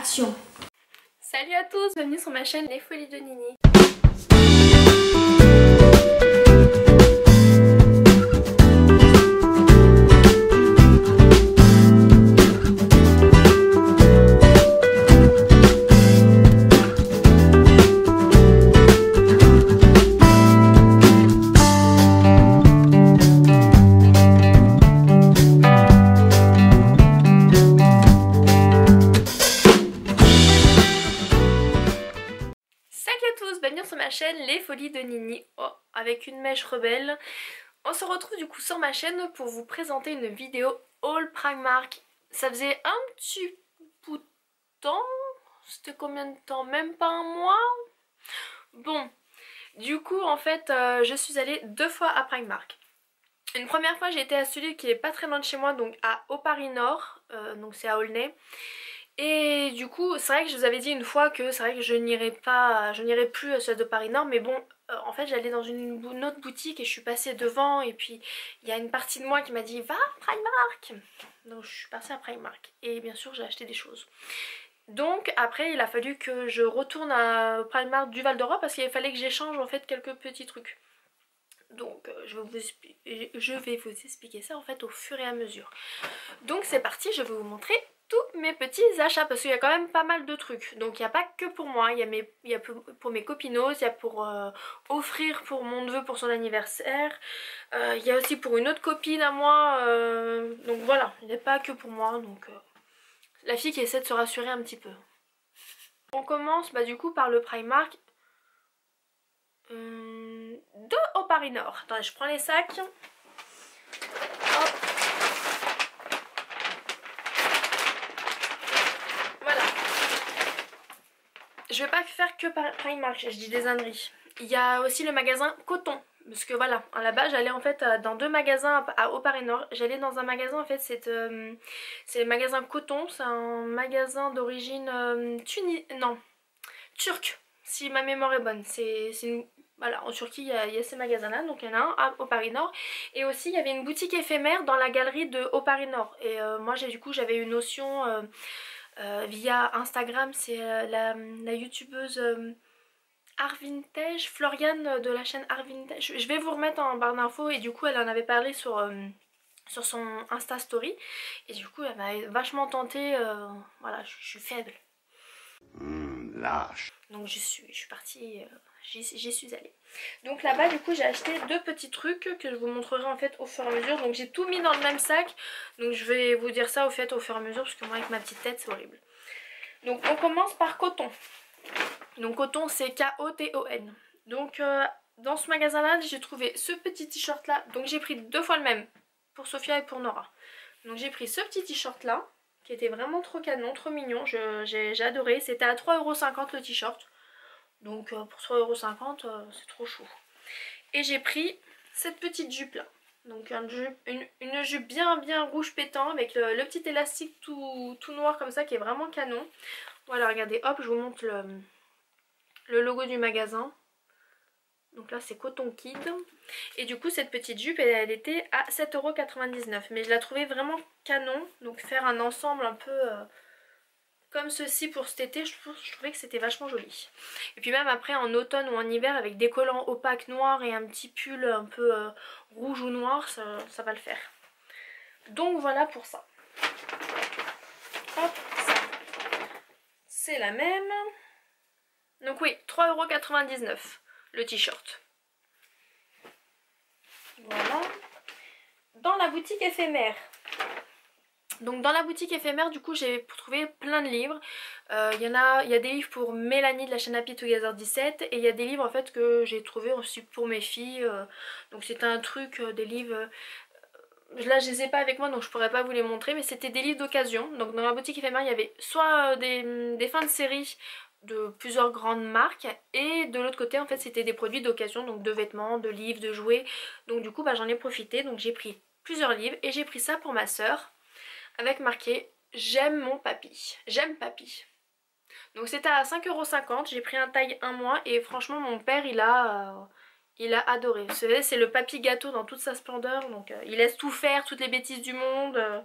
Action. Salut à tous, bienvenue sur ma chaîne Les Folies de Nini. Bienvenue sur ma chaîne Les Folies de Nini, avec une mèche rebelle. On se retrouve du coup sur ma chaîne pour vous présenter une vidéo haul Primark. Ça faisait un petit bout de temps, c'était combien de temps? Même pas un mois. Bon, du coup en fait je suis allée 2 fois à Primark. Une première fois j'ai été à celui qui est pas très loin de chez moi, donc à Au Paris Nord, donc c'est à Aulnay. Et du coup c'est vrai que je vous avais dit une fois que c'est vrai que je n'irai plus à celui de Paris Nord, mais bon en fait j'allais dans une autre boutique et je suis passée devant et puis il y a une partie de moi qui m'a dit va à Primark, donc je suis passée à Primark et bien sûr j'ai acheté des choses. Donc après il a fallu que je retourne à Primark du Val d'Europe parce qu'il fallait que j'échange en fait quelques petits trucs. Donc je vais vous expliquer ça en fait au fur et à mesure. Donc c'est parti, je vais vous montrer tous mes petits achats parce qu'il y a quand même pas mal de trucs. Donc il n'y a pas que pour moi, il y a pour mes copinos, il y a pour offrir pour mon neveu pour son anniversaire. Il y a aussi pour une autre copine à moi. Donc voilà, il n'y a pas que pour moi. Donc la fille qui essaie de se rassurer un petit peu. On commence du coup par le Primark de Au Paris Nord. Attendez, je prends les sacs. Hop. Voilà. Je vais pas faire que Primark, je dis des âneries. Il y a aussi le magasin Coton. Parce que voilà, là-bas j'allais en fait dans 2 magasins Au Paris Nord. J'allais dans un magasin en fait, c'est le magasin Coton. C'est un magasin d'origine turque, si ma mémoire est bonne. Voilà, en Turquie il y a ces magasins là, donc il y en a un au Paris Nord. Et aussi il y avait une boutique éphémère dans la galerie de Au Paris Nord. Et moi j'avais une notion via Instagram, c'est la youtubeuse Arvintage, Floriane de la chaîne Arvintage. Je vais vous remettre en barre d'infos et du coup elle en avait parlé sur son Insta Story. Et du coup elle m'a vachement tentée, voilà, je suis faible. Lâche. Donc je suis partie, j'y suis allée. Donc là-bas du coup j'ai acheté 2 petits trucs que je vous montrerai en fait au fur et à mesure. Donc j'ai tout mis dans le même sac. Donc je vais vous dire ça au fur et à mesure parce que moi avec ma petite tête c'est horrible. Donc on commence par Coton. Donc Coton c'est K-O-T-O-N. Donc dans ce magasin là j'ai trouvé ce petit t-shirt là. Donc j'ai pris 2 fois le même pour Sophia et pour Nora. Donc j'ai pris ce petit t-shirt là qui était vraiment trop canon, trop mignon, j'ai adoré. C'était à 3,50 € le t-shirt. Donc pour 3,50 € c'est trop chou. Et j'ai pris cette petite jupe là. Donc une jupe bien rouge pétant avec le petit élastique tout noir comme ça qui est vraiment canon. Voilà, regardez, hop, je vous montre le logo du magasin. Donc là c'est Coton Kid. Et du coup cette petite jupe elle était à 7,99 €. Mais je la trouvais vraiment canon. Donc faire un ensemble un peu comme ceci pour cet été, je trouvais que c'était vachement joli. Et puis même après en automne ou en hiver avec des collants opaques noirs et un petit pull un peu rouge ou noir, ça va le faire. Donc voilà pour ça. Hop, ça. C'est la même. Donc oui, 3,99 € le t-shirt. Voilà. Dans la boutique éphémère. Donc dans la boutique éphémère du coup j'ai trouvé plein de livres. Il y a des livres pour Mélanie de la chaîne Happy Together 17 et il y a des livres en fait que j'ai trouvé aussi pour mes filles. Donc c'était un truc, des livres... Là je les ai pas avec moi donc je pourrais pas vous les montrer, mais c'était des livres d'occasion. Donc dans la boutique éphémère il y avait soit des fins de série de plusieurs grandes marques et de l'autre côté en fait c'était des produits d'occasion, donc de vêtements, de livres, de jouets. Donc du coup j'en ai profité, donc j'ai pris plusieurs livres et j'ai pris ça pour ma soeur avec marqué j'aime mon papy, j'aime papy. Donc c'était à 5,50 €, j'ai pris un taille 1 mois et franchement mon père il a adoré. Vous savez c'est le papy gâteau dans toute sa splendeur, donc il laisse tout faire, toutes les bêtises du monde.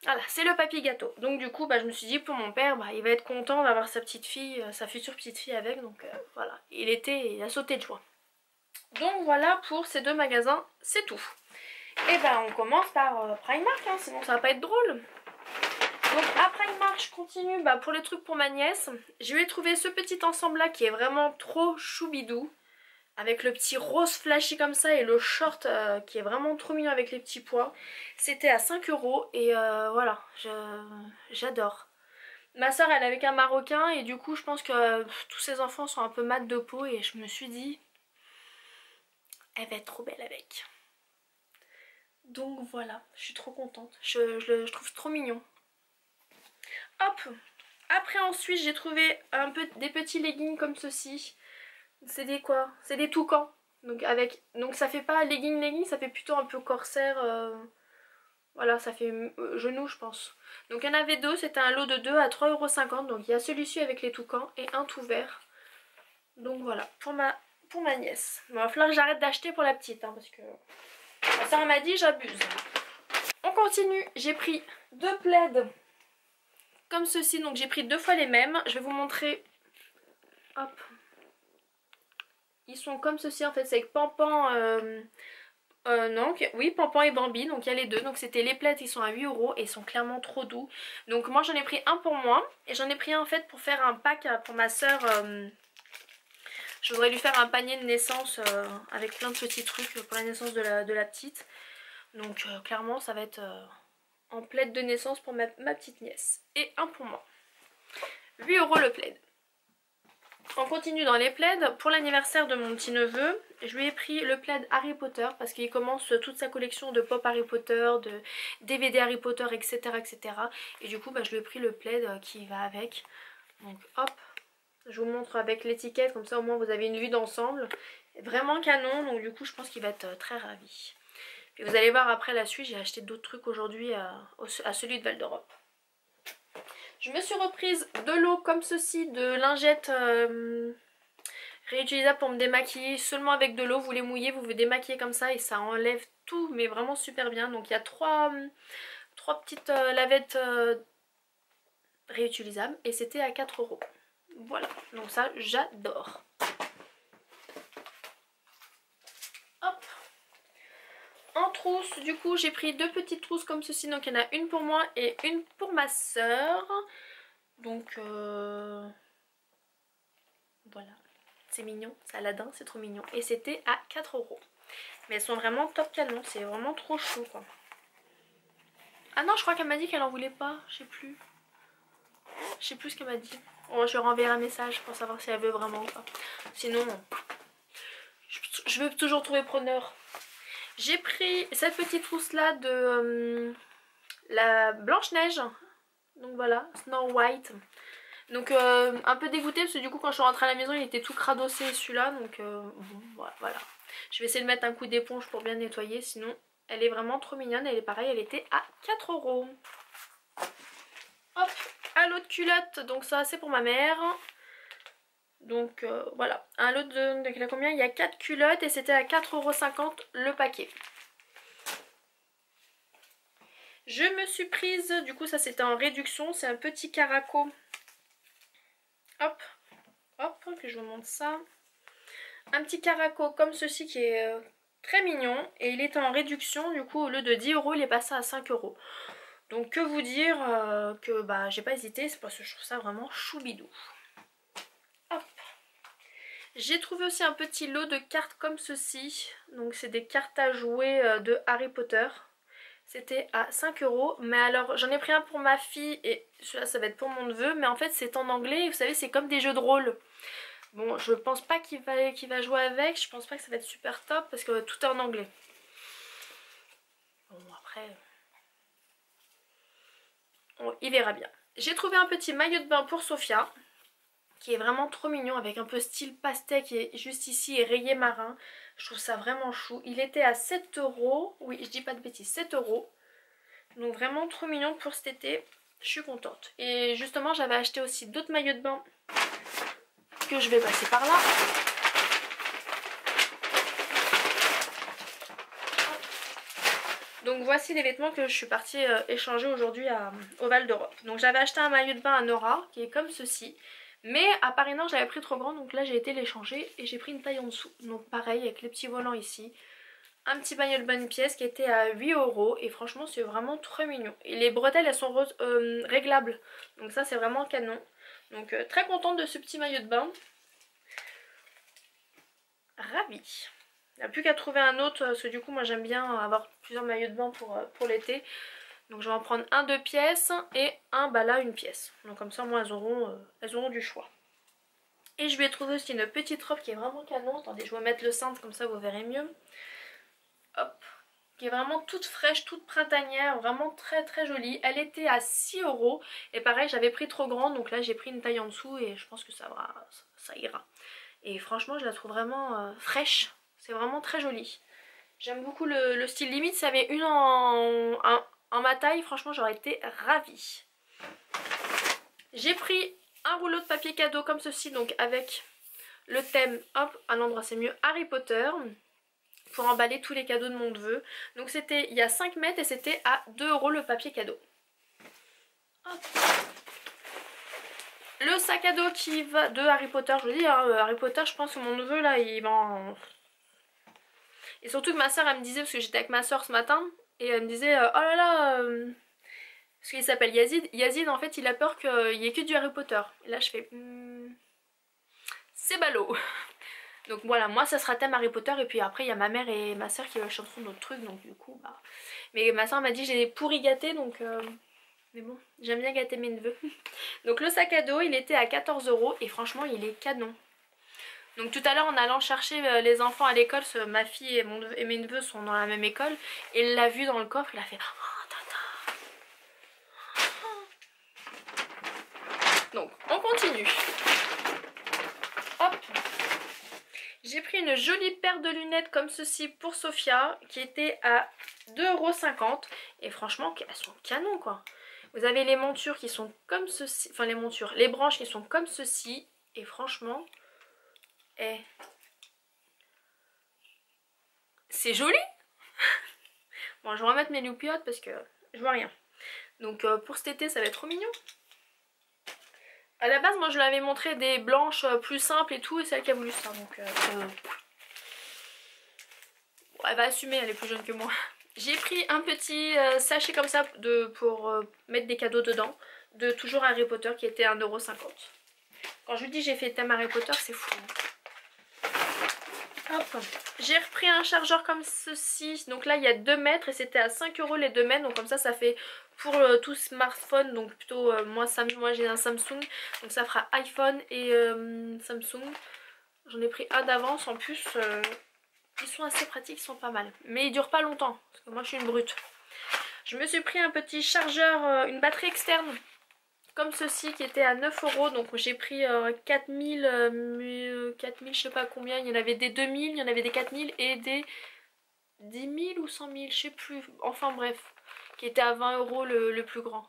Voilà, c'est le papy gâteau. Donc du coup, bah, je me suis dit pour mon père, bah, il va être content d'avoir sa petite fille, sa future petite fille avec. Donc voilà, il a sauté de joie. Donc voilà pour ces deux magasins, c'est tout. Et ben on commence par Primark, hein, sinon ça va pas être drôle. Donc à Primark, je continue pour les trucs pour ma nièce. Je lui ai trouvé ce petit ensemble là qui est vraiment trop choubidou. Avec le petit rose flashy comme ça et le short qui est vraiment trop mignon avec les petits pois. C'était à 5 € et voilà, j'adore. Ma soeur elle est avec un marocain et du coup je pense que tous ses enfants sont un peu mat de peau et je me suis dit elle va être trop belle avec. Donc voilà, je suis trop contente, je trouve trop mignon. Hop, après ensuite j'ai trouvé des petits leggings comme ceci. C'est des quoi? C'est des toucans. Donc ça fait pas legging, ça fait plutôt un peu corsaire. Voilà, ça fait genou je pense. Donc il y en avait deux, c'était un lot de 2 à 3,50 €. Donc il y a celui-ci avec les toucans et un tout vert. Donc voilà, pour ma nièce. Bon, il va falloir que j'arrête d'acheter pour la petite, hein, parce que ça m'a dit j'abuse. On continue, j'ai pris deux plaids comme ceci. Donc j'ai pris 2 fois les mêmes. Je vais vous montrer. Hop. Ils sont comme ceci en fait, c'est avec Pampan, oui, Pampan et Bambi, donc il y a les deux. Donc c'était les plaids, ils sont à 8 € et ils sont clairement trop doux. Donc moi j'en ai pris un pour moi et j'en ai pris un en fait pour faire un pack pour ma soeur. Je voudrais lui faire un panier de naissance avec plein de petits trucs pour la naissance de la petite. Donc clairement ça va être en plaid de naissance pour ma petite nièce. Et un pour moi. 8 € le plaid. On continue dans les plaids. Pour l'anniversaire de mon petit neveu, je lui ai pris le plaid Harry Potter parce qu'il commence toute sa collection de pop Harry Potter, de DVD Harry Potter, etc. etc. Et du coup je lui ai pris le plaid qui va avec. Donc hop, je vous montre avec l'étiquette, comme ça au moins vous avez une vue d'ensemble. Vraiment canon, donc du coup je pense qu'il va être très ravi. Et vous allez voir après la suite, j'ai acheté d'autres trucs aujourd'hui à celui de Val d'Europe. Je me suis reprise de l'eau comme ceci, de lingettes réutilisables pour me démaquiller. Seulement avec de l'eau, vous les mouillez, vous vous démaquillez comme ça et ça enlève tout, mais vraiment super bien. Donc il y a trois petites lavettes réutilisables et c'était à 4 €. Voilà, donc ça j'adore. Hop. En trousse, du coup j'ai pris 2 petites trousses comme ceci, donc il y en a une pour moi et une pour ma soeur. Donc voilà, c'est mignon, c'est Aladdin, c'est trop mignon. Et c'était à 4 €. Mais elles sont vraiment top canon, c'est vraiment trop chou quoi. Ah non, je crois qu'elle m'a dit qu'elle en voulait pas, je sais plus. Je sais plus ce qu'elle m'a dit. Oh, je lui renverrai un message pour savoir si elle veut vraiment ou pas. Sinon, je veux toujours trouver preneur. J'ai pris cette petite trousse là de la Blanche-Neige. Donc voilà, Snow White. Donc un peu dégoûtée parce que du coup quand je suis rentrée à la maison il était tout cradossé celui-là. Donc bon, voilà. Je vais essayer de mettre un coup d'éponge pour bien nettoyer. Sinon elle est vraiment trop mignonne. Elle est pareille, elle était à 4 €. Hop, un lot de culottes. Donc ça c'est pour ma mère. Donc voilà, un lot de il y a combien? Il y a 4 culottes et c'était à 4,50 € le paquet. Je me suis prise, du coup ça c'était en réduction, c'est un petit caraco. Hop, hop, que je vous montre ça. Un petit caraco comme ceci qui est très mignon et il est en réduction, du coup au lieu de 10 € il est passé à 5 €. Donc que vous dire que j'ai pas hésité, c'est parce que je trouve ça vraiment choubidou. Hop. J'ai trouvé aussi un petit lot de cartes comme ceci. Donc c'est des cartes à jouer de Harry Potter. C'était à 5 €. Mais alors j'en ai pris un pour ma fille et celui-là ça va être pour mon neveu. Mais en fait c'est en anglais et vous savez c'est comme des jeux de rôle. Bon je pense pas qu'il va jouer avec. Je pense pas que ça va être super top parce que tout est en anglais. Bon après... il verra bien. J'ai trouvé un petit maillot de bain pour Sophia. Qui est vraiment trop mignon avec un peu style pastèque qui est juste ici et rayé marin. Je trouve ça vraiment chou. Il était à 7 €. Oui, je dis pas de bêtises, 7 €. Donc vraiment trop mignon pour cet été. Je suis contente. Et justement, j'avais acheté aussi d'autres maillots de bain que je vais passer par là. Donc voici les vêtements que je suis partie échanger aujourd'hui au Val d'Europe. Donc j'avais acheté un maillot de bain à Nora qui est comme ceci. Mais à Paris Nord j'avais pris trop grand, donc là j'ai été l'échanger et j'ai pris une taille en dessous. Donc pareil avec les petits volants ici. Un petit maillot de bonne pièce qui était à 8 € et franchement c'est vraiment très mignon. Et les bretelles elles sont réglables, donc ça c'est vraiment canon. Donc très contente de ce petit maillot de bain. Ravie. Il n'y a plus qu'à trouver un autre parce que du coup moi j'aime bien avoir plusieurs maillots de bain pour l'été. Donc je vais en prendre un 2 pièces et un bah là une pièce. Donc comme ça moi elles auront du choix. Et je vais trouver aussi une petite robe qui est vraiment canon. Attendez, je vais mettre le cintre comme ça vous verrez mieux. Hop. Qui est vraiment toute fraîche, toute printanière, vraiment très très jolie. Elle était à 6 € et pareil j'avais pris trop grande donc là j'ai pris une taille en dessous et je pense que ça ira. Et franchement je la trouve vraiment fraîche, c'est vraiment très joli. J'aime beaucoup le style, limite s'il y avait une en ma taille, franchement j'aurais été ravie. J'ai pris un rouleau de papier cadeau comme ceci, donc avec le thème, hop, à l'endroit c'est mieux, Harry Potter. Pour emballer tous les cadeaux de mon neveu. Donc c'était il y a 5 mètres et c'était à 2 € le papier cadeau. Hop. Le sac à dos qui va de Harry Potter, je vous dis, hein, Harry Potter je pense que mon neveu là il va en... Et surtout que ma soeur elle me disait, parce que j'étais avec ma soeur ce matin, et elle me disait oh là là, parce qu'il s'appelle Yazid. Yazid en fait il a peur qu'il y ait que du Harry Potter. Et là je fais c'est ballot. Donc voilà, moi ça sera thème Harry Potter et puis après il y a ma mère et ma soeur qui chanteront d'autres trucs donc du coup bah... Mais ma soeur m'a dit j'ai pourri gâté donc... Mais bon, j'aime bien gâter mes neveux. Donc le sac à dos il était à 14 € et franchement il est canon. Donc tout à l'heure en allant chercher les enfants à l'école, ma fille et mes neveux sont dans la même école. Et il l'a vu dans le coffre, il a fait oh tata. Donc on continue. Hop. J'ai pris une jolie paire de lunettes comme ceci pour Sophia qui était à 2,50 € et franchement elles sont canon quoi. Vous avez les montures qui sont comme ceci, enfin les branches qui sont comme ceci et franchement, c'est joli. Bon je vais remettre mes loupiottes parce que je vois rien. Donc pour cet été ça va être trop mignon. À la base moi je lui avais montré des blanches plus simples et tout et c'est elle qui a voulu ça donc elle va assumer, elle est plus jeune que moi. J'ai pris un petit sachet comme ça pour mettre des cadeaux dedans de toujours Harry Potter qui était à 1,50 €. Quand je vous dis j'ai fait thème Harry Potter c'est fou. Hop. J'ai repris un chargeur comme ceci, donc là il y a 2 mètres et c'était à 5 € les 2 mètres, donc comme ça fait pour tout smartphone, donc plutôt moi j'ai un Samsung, donc ça fera iPhone et Samsung. J'en ai pris un d'avance, en plus ils sont assez pratiques, ils sont pas mal, mais ils durent pas longtemps parce que moi je suis une brute. Je me suis pris un petit chargeur, une batterie externe comme ceci qui était à 9 €, donc j'ai pris 4000, 4000 je sais pas combien, il y en avait des 2000, il y en avait des 4000 et des 10 000 ou 100 000, je sais plus, enfin bref, qui était à 20 € le plus grand.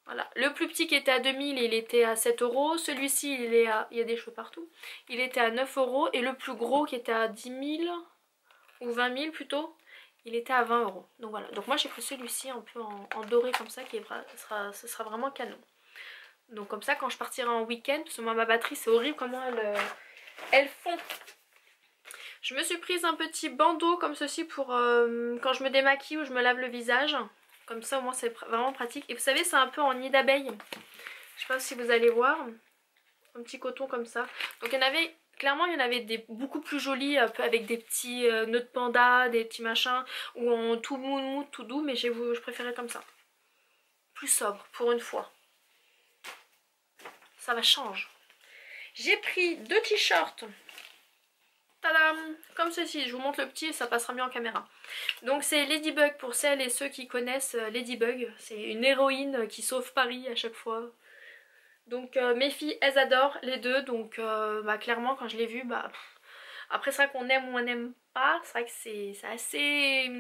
Voilà, le plus petit qui était à 2000 il était à 7 €, celui-ci il y a des cheveux partout, il était à 9 € et le plus gros qui était à 10 000 ou 20 000 plutôt, il était à 20 €. Donc voilà, donc moi j'ai pris celui-ci un peu en doré comme ça, ce sera vraiment canon. Donc comme ça quand je partirai en week-end, parce que moi ma batterie c'est horrible comment elle fond. Je me suis prise un petit bandeau comme ceci pour quand je me démaquille ou je me lave le visage. Comme ça au moins c'est vraiment pratique. Et vous savez c'est un peu en nid d'abeille. Je sais pas si vous allez voir. Un petit coton comme ça. Donc il y en avait, clairement il y en avait des beaucoup plus jolis avec des petits nœuds de panda, des petits machins. Ou en tout mou, tout doux, mais je préférais comme ça. Plus sobre pour une fois. Ça va changer. J'ai pris 2 t-shirts. Tadam! Comme ceci, je vous montre le petit et ça passera mieux en caméra. Donc c'est Ladybug pour celles et ceux qui connaissent Ladybug. C'est une héroïne qui sauve Paris à chaque fois. Donc mes filles elles adorent les deux. Donc bah, clairement quand je l'ai vu, bah, après c'est vrai qu'on aime ou on n'aime pas. C'est vrai que c'est assez...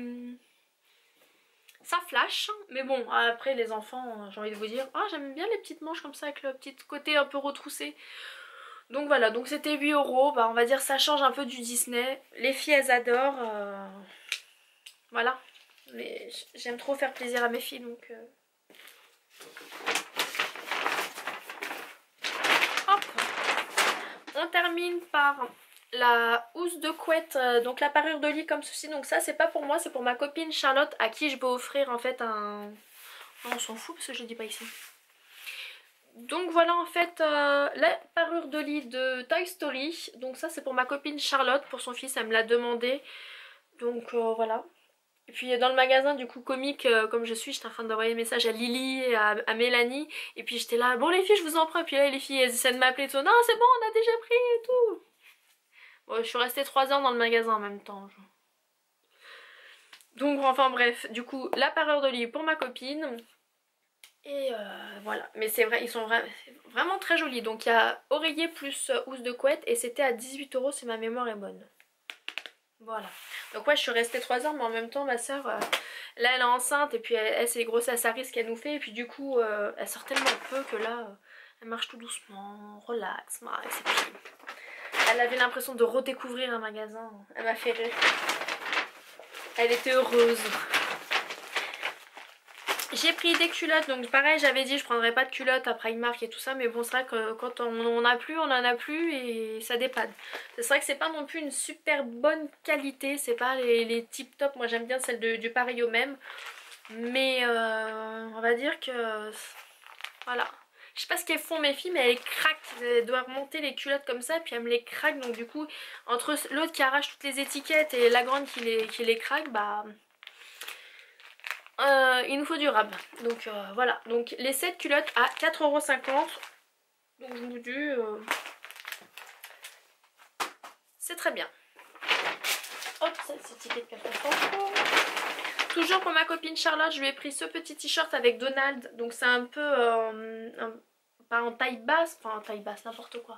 Ça flash, mais bon, après les enfants, j'ai envie de vous dire, ah j'aime bien les petites manches comme ça avec le petit côté un peu retroussé. Donc voilà, donc c'était 8 €, bah on va dire ça change un peu du Disney. Les filles elles adorent, voilà. Mais j'aime trop faire plaisir à mes filles donc... Hop. On termine par la housse de couette, donc la parure de lit comme ceci. Donc ça c'est pas pour moi, c'est pour ma copine Charlotte à qui je vais offrir en fait un... Oh, on s'en fout parce que je le dis pas ici. Donc voilà en fait la parure de lit de Toy Story. Donc ça c'est pour ma copine Charlotte, pour son fils, elle me l'a demandé. Donc voilà. Et puis dans le magasin du coup comique comme je suis, j'étais en train d'envoyer des messages à Lily et à Mélanie. Et puis j'étais là, bon les filles je vous en prends. Et puis là les filles elles essaient de m'appeler et tout. Non c'est bon on a déjà pris et tout. Bon je suis restée 3 heures dans le magasin en même temps. Donc enfin bref, du coup la parure de lit pour ma copine. Et voilà, mais c'est vrai, ils sont vraiment très jolis. Donc il y a oreiller plus housse de couette et c'était à 18 € si ma mémoire est bonne. Voilà. Donc ouais, je suis restée 3 heures, mais en même temps ma soeur, là elle est enceinte et puis elle c'est les grossesses à risque qu'elle nous fait. Et puis du coup, elle sort tellement peu que là, elle marche tout doucement, relax, max. Et puis elle avait l'impression de redécouvrir un magasin. Elle m'a fait rire. Elle était heureuse. J'ai pris des culottes, donc pareil j'avais dit je prendrais pas de culottes à Primark et tout ça, mais bon c'est vrai que quand on en a plus, on en a plus et ça dépanne. C'est vrai que c'est pas non plus une super bonne qualité, c'est pas les tip top, moi j'aime bien celle du pareil au même, mais on va dire que voilà. Je sais pas ce qu'elles font mes filles, mais elles craquent, elles doivent remonter les culottes comme ça, puis elles me les craquent, donc du coup entre l'autre qui arrache toutes les étiquettes et la grande qui les craque, bah... il nous faut du rab. Donc voilà. Donc les 7 culottes à 4,50 €. Donc je vous dis, c'est très bien. Hop, cette ticket de 4,50 €. Toujours pour ma copine Charlotte, je lui ai pris ce petit t-shirt avec Donald. Donc c'est un peu, pas en taille basse, pas en taille basse, n'importe quoi.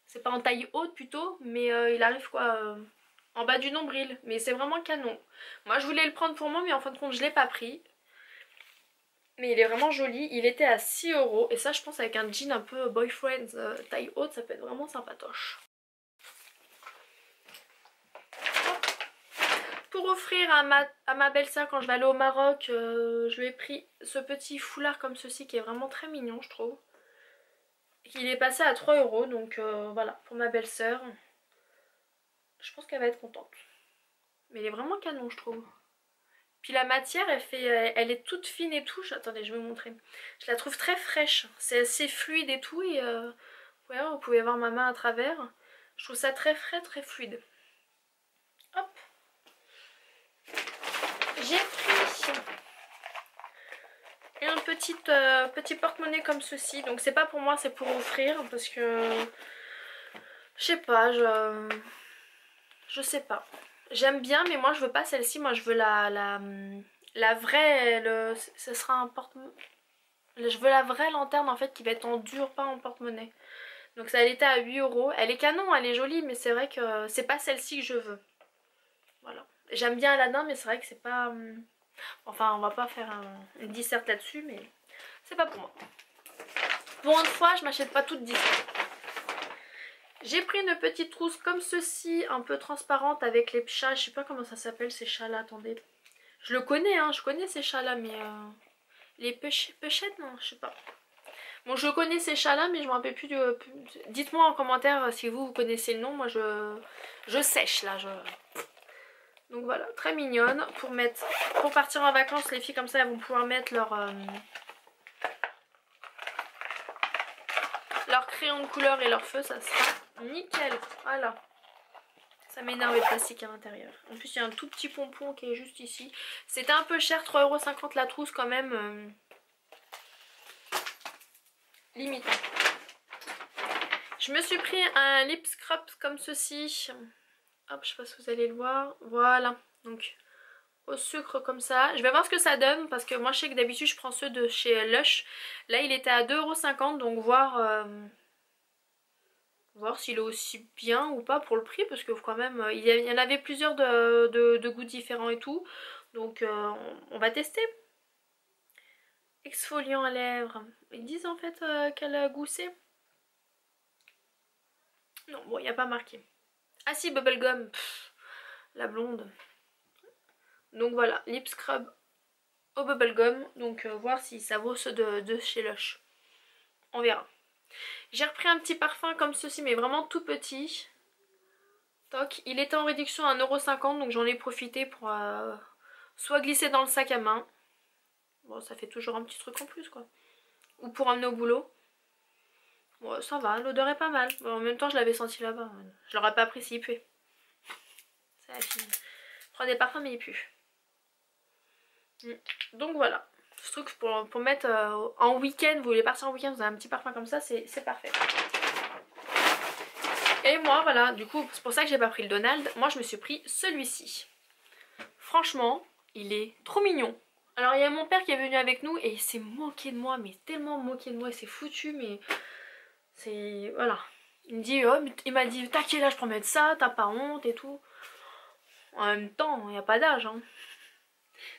C'est pas en taille haute plutôt, mais il arrive quoi en bas du nombril. Mais c'est vraiment canon. Moi je voulais le prendre pour moi, mais en fin de compte je l'ai pas pris. Mais il est vraiment joli, il était à 6 € et ça je pense avec un jean un peu boyfriend taille haute ça peut être vraiment sympatoche. Pour offrir à ma belle-sœur quand je vais aller au Maroc, je lui ai pris ce petit foulard comme ceci qui est vraiment très mignon je trouve. Il est passé à 3 € donc voilà pour ma belle-sœur. Je pense qu'elle va être contente. Mais il est vraiment canon je trouve. Puis la matière elle est toute fine et tout. Attendez je vais vous montrer. Je la trouve très fraîche. C'est assez fluide et tout et ouais, vous pouvez voir ma main à travers. Je trouve ça très frais, très fluide. Hop. J'ai pris un petit porte-monnaie comme ceci. Donc c'est pas pour moi, c'est pour offrir parce que je sais pas, je sais pas. J'aime bien mais moi je veux pas celle-ci, moi je veux la vraie, ce sera un porte-monnaie. Je veux la vraie lanterne en fait qui va être en dur, pas en porte-monnaie. Donc ça elle était à 8 €. Elle est canon, elle est jolie mais c'est vrai que c'est pas celle-ci que je veux. Voilà. J'aime bien Aladdin mais c'est vrai que c'est pas... Enfin on va pas faire une disserte là-dessus mais c'est pas pour moi. Pour une fois je m'achète pas toute disserte. J'ai pris une petite trousse comme ceci, un peu transparente avec les chats. Je sais pas comment ça s'appelle ces chats là, attendez. Je le connais hein, je connais ces chats là mais... Les pêchettes non, je sais pas. Bon je connais ces chats là mais je me rappelle plus de... Dites-moi en commentaire si vous connaissez le nom, moi je sèche là, Donc voilà, très mignonne pour partir en vacances, les filles comme ça elles vont pouvoir mettre leur crayon de couleur et leur feu, ça sera nickel. Voilà. Ça m'énerve le plastique à l'intérieur. En plus il y a un tout petit pompon qui est juste ici. C'était un peu cher, 3,50 € la trousse quand même. Limite. Je me suis pris un lip scrub comme ceci. Hop, je sais pas si vous allez le voir. Voilà. Donc au sucre comme ça. Je vais voir ce que ça donne parce que moi je sais que d'habitude je prends ceux de chez Lush. Là il était à 2,50 € donc voir s'il est aussi bien ou pas pour le prix parce que quand même il y en avait plusieurs de goûts différents et tout. Donc on va tester. Exfoliant à lèvres. Ils disent en fait quel goût c'est. Non bon il n'y a pas marqué. Ah si bubblegum. Pff, la blonde. Donc voilà, lip scrub au bubblegum. Donc voir si ça vaut ceux de chez Lush. On verra. J'ai repris un petit parfum comme ceci, mais vraiment tout petit. Toc. Il était en réduction à 1,50 €, donc j'en ai profité pour soit glisser dans le sac à main. Bon, ça fait toujours un petit truc en plus, quoi. Ou pour emmener au boulot. Bon, ça va, l'odeur est pas mal. Bon, en même temps, je l'avais senti là-bas. Je l'aurais pas appris s'il puait. C'est la fille. Je prends des parfums, mais il pue. Donc voilà. Ce truc pour mettre en week-end, vous voulez partir en week-end, vous avez un petit parfum comme ça, c'est parfait. Et moi, voilà, du coup, c'est pour ça que j'ai pas pris le Donald. Moi, je me suis pris celui-ci. Franchement, il est trop mignon. Alors, il y a mon père qui est venu avec nous et il s'est moqué de moi, mais tellement moqué de moi, il s'est foutu, mais c'est... Voilà. Il me dit, oh, il m'a dit, t'as quel âge pour mettre ça, t'as pas honte et tout. En même temps, il n'y a pas d'âge, hein.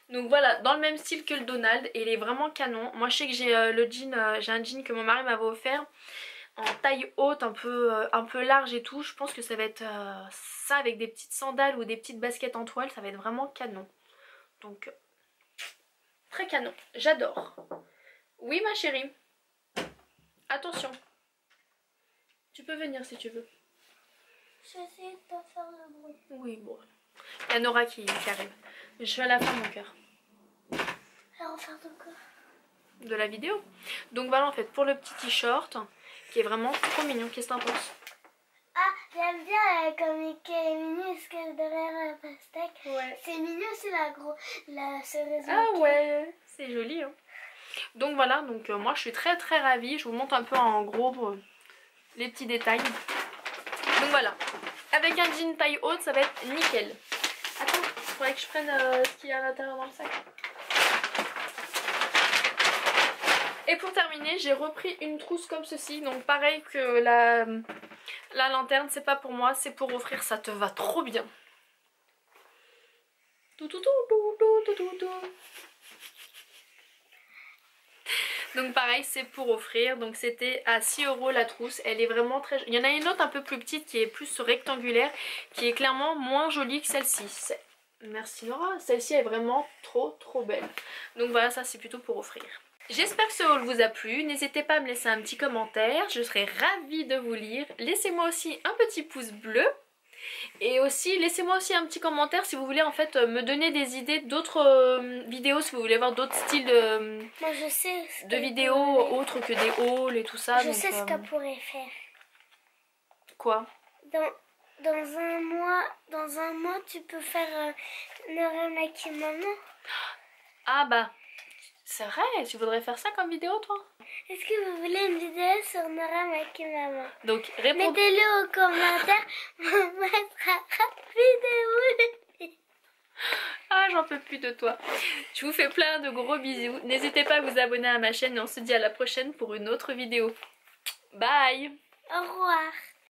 Donc voilà, dans le même style que le Donald, et il est vraiment canon. Moi, je sais que j'ai le jean, j'ai un jean que mon mari m'avait offert en taille haute, un peu large et tout. Je pense que ça va être ça avec des petites sandales ou des petites baskets en toile, ça va être vraiment canon. Donc, très canon, j'adore. Oui ma chérie, attention, tu peux venir si tu veux. J'essaie de pas faire le bruit. Oui, bon, il y a Nora qui arrive. Je suis à la fin, mon cœur. Alors, faire de quoi? De la vidéo. Donc voilà, en fait, pour le petit t-shirt qui est vraiment trop mignon. Qu'est-ce que t'en penses? Ah, j'aime bien comme il est minuscule derrière la pastèque. Ouais. C'est mignon aussi la cerise. Ah ouais, c'est joli, hein. Donc voilà, donc moi je suis très très ravie. Je vous montre un peu en gros les petits détails. Donc voilà, avec un jean taille haute, ça va être nickel. Attends, il faudrait que je prenne ce qu'il y a à l'intérieur dans le sac. Et pour terminer, j'ai repris une trousse comme ceci. Donc pareil que la lanterne, c'est pas pour moi, c'est pour offrir. Ça te va trop bien. Donc pareil, c'est pour offrir. Donc c'était à 6 € la trousse. Elle est vraiment très... Il y en a une autre un peu plus petite qui est plus rectangulaire, qui est clairement moins jolie que celle-ci. Merci Nora. Celle-ci est vraiment trop belle. Donc voilà, ça c'est plutôt pour offrir. J'espère que ce haul vous a plu. N'hésitez pas à me laisser un petit commentaire. Je serai ravie de vous lire. Laissez-moi aussi un petit pouce bleu. Et aussi, laissez-moi aussi un petit commentaire si vous voulez en fait me donner des idées d'autres vidéos, si vous voulez voir d'autres styles Moi, je sais de vidéos autres que des hauls et tout ça. Je sais ce qu'elle pourrait faire. Quoi? Dans un mois, tu peux faire Nora maquille maman. Ah bah, c'est vrai, tu voudrais faire ça comme vidéo toi? Est-ce que vous voulez une vidéo sur Nora maquille maman? Donc réponds. Mettez-le au commentaire, on mettra vidéo. Ah, j'en peux plus de toi. Je vous fais plein de gros bisous. N'hésitez pas à vous abonner à ma chaîne et on se dit à la prochaine pour une autre vidéo. Bye! Au revoir.